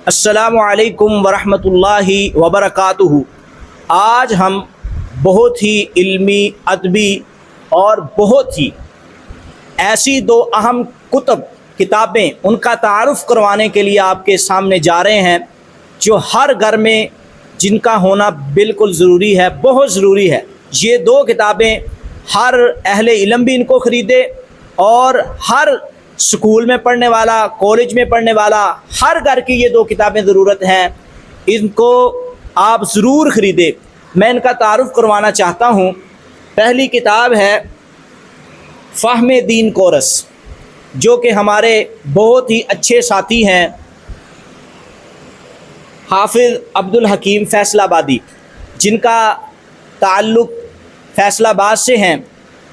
السلام علیکم ورحمۃ اللہ وبرکاتہ۔ آج ہم بہت ہی علمی، ادبی اور بہت ہی ایسی دو اہم کتابیں ان کا تعارف کروانے کے لیے آپ کے سامنے جا رہے ہیں، جو ہر گھر میں جن کا ہونا بالکل ضروری ہے، بہت ضروری ہے۔ یہ دو کتابیں ہر اہل علم بھی ان کو خریدے، اور ہر اسکول میں پڑھنے والا، کالج میں پڑھنے والا، ہر گھر کی یہ دو کتابیں ضرورت ہیں، ان کو آپ ضرور خریدیں۔ میں ان کا تعارف کروانا چاہتا ہوں۔ پہلی کتاب ہے فہم دین کورس، جو کہ ہمارے بہت ہی اچھے ساتھی ہیں حافظ عبدالحکیم فیصل آبادی، جن کا تعلق فیصل آباد سے ہیں،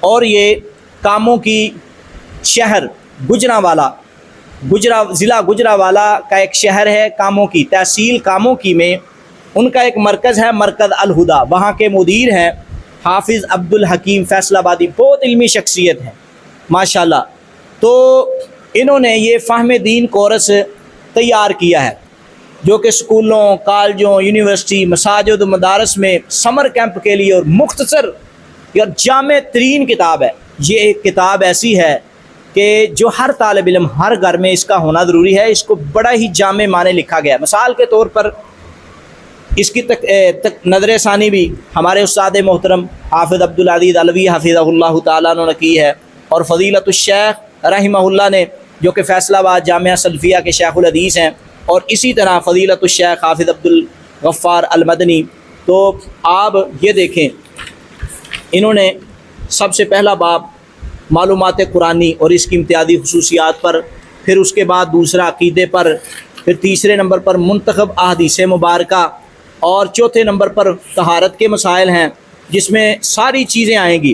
اور یہ کاموں کی شہر ضلع گجرانوالہ کا ایک شہر ہے، کاموں کی تحصیل کاموں کی میں ان کا ایک مرکز ہے، مرکز الہدا۔ وہاں کے مدیر ہیں حافظ عبدالحکیم فیصل آبادی، بہت علمی شخصیت ہیں ماشاءاللہ۔ تو انہوں نے یہ فہم دین کورس تیار کیا ہے، جو کہ اسکولوں، کالجوں، یونیورسٹی، مساجد و مدارس میں سمر کیمپ کے لیے اور مختصر یا جامع ترین کتاب ہے۔ یہ ایک کتاب ایسی ہے کہ جو ہر طالب علم، ہر گھر میں اس کا ہونا ضروری ہے۔ اس کو بڑا ہی جامع معنی لکھا گیا ہے۔ مثال کے طور پر اس کی نظر ثانی بھی ہمارے استاد محترم حافظ عبدالعزیز علوی حفظہ اللہ تعالیٰ نے کی ہے، اور فضیلت الشیخ رحمہ اللہ نے، جو کہ فیصل آباد جامعہ سلفیہ کے شیخ الحدیث ہیں، اور اسی طرح فضیلت الشیخ حافظ عبدالغفار المدنی۔ تو آپ یہ دیکھیں، انہوں نے سب سے پہلا باب معلومات قرآنی اور اس کی امتیازی خصوصیات پر، پھر اس کے بعد دوسرا عقیدے پر، پھر تیسرے نمبر پر منتخب احادیث مبارکہ، اور چوتھے نمبر پر طہارت کے مسائل ہیں، جس میں ساری چیزیں آئیں گی۔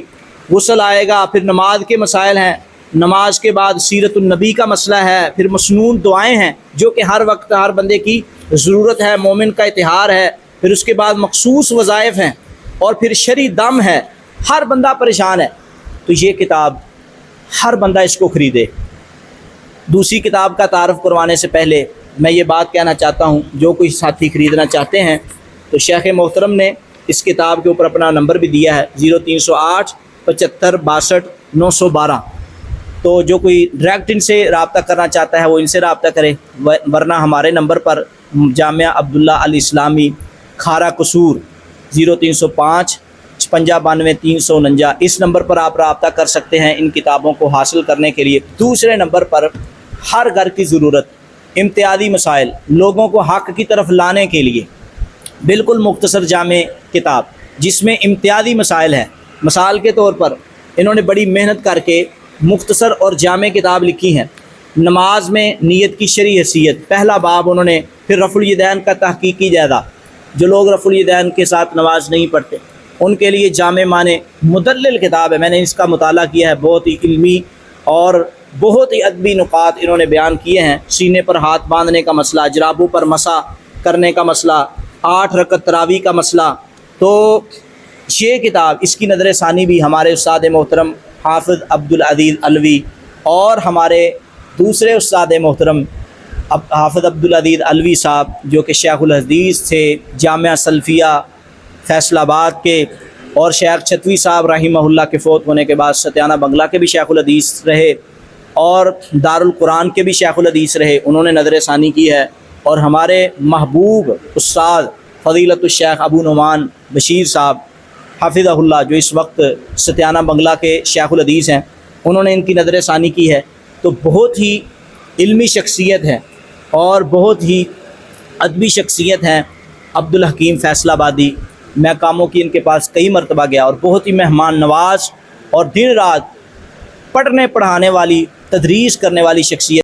غسل آئے گا، پھر نماز کے مسائل ہیں، نماز کے بعد سیرت النبی کا مسئلہ ہے، پھر مسنون دعائیں ہیں جو کہ ہر وقت ہر بندے کی ضرورت ہے، مومن کا اتحار ہے، پھر اس کے بعد مخصوص وظائف ہیں، اور پھر شرعی دم ہے۔ ہر بندہ پریشان ہے، تو یہ کتاب ہر بندہ اس کو خریدے۔ دوسری کتاب کا تعارف کروانے سے پہلے میں یہ بات کہنا چاہتا ہوں، جو کوئی ساتھی خریدنا چاہتے ہیں تو شیخ محترم نے اس کتاب کے اوپر اپنا نمبر بھی دیا ہے، 0308 75 62 912۔ تو جو کوئی ڈائریکٹ ان سے رابطہ کرنا چاہتا ہے وہ ان سے رابطہ کرے، ورنہ ہمارے نمبر پر جامعہ عبداللہ الاسلامی کھارا قصور 0305 55 92 349، اس نمبر پر آپ رابطہ کر سکتے ہیں ان کتابوں کو حاصل کرنے کے لیے۔ دوسرے نمبر پر ہر گھر کی ضرورت، امتیازی مسائل، لوگوں کو حق کی طرف لانے کے لیے بالکل مختصر جامع کتاب، جس میں امتیازی مسائل ہیں۔ مثال کے طور پر انہوں نے بڑی محنت کر کے مختصر اور جامع کتاب لکھی ہیں۔ نماز میں نیت کی شرعی حیثیت، پہلا باب انہوں نے، پھر رفع الیدین کا تحقیقی جائزہ، جو لوگ رفع الیدین کے ساتھ نماز نہیں پڑھتے ان کے لیے جامع معنی مدلل کتاب ہے۔ میں نے اس کا مطالعہ کیا ہے، بہت ہی علمی اور بہت ہی ادبی نکات انہوں نے بیان کیے ہیں۔ سینے پر ہاتھ باندھنے کا مسئلہ، جرابوں پر مسح کرنے کا مسئلہ، 8 رکعت تراویح کا مسئلہ۔ تو یہ کتاب، اس کی نظر ثانی بھی ہمارے استاد محترم حافظ عبدالعزیز علوی اور ہمارے دوسرے استاد محترم حافظ عبدالعزیز علوی صاحب، جو کہ شیخ الحدیث تھے جامعہ سلفیہ فیصل آباد کے، اور شیخ چھتوی صاحب رحمہ اللہ کے فوت ہونے کے بعد ستیانہ بنگلہ کے بھی شیخ الحدیث رہے، اور دارالقرآن کے بھی شیخ الحدیث رہے، انہوں نے نظر ثانی کی ہے۔ اور ہمارے محبوب استاد فضیلت الشیخ ابو نعمان بشیر صاحب حافظہ اللہ، جو اس وقت ستیانہ بنگلہ کے شیخ الحدیث ہیں، انہوں نے ان کی نظر ثانی کی ہے۔ تو بہت ہی علمی شخصیت ہے اور بہت ہی ادبی شخصیت ہیں عبدالحکیم فیصل آبادی۔ میں کاموں کی ان کے پاس کئی مرتبہ گیا، اور بہت ہی مہمان نواز اور دن رات پڑھنے پڑھانے والی، تدریس کرنے والی شخصیت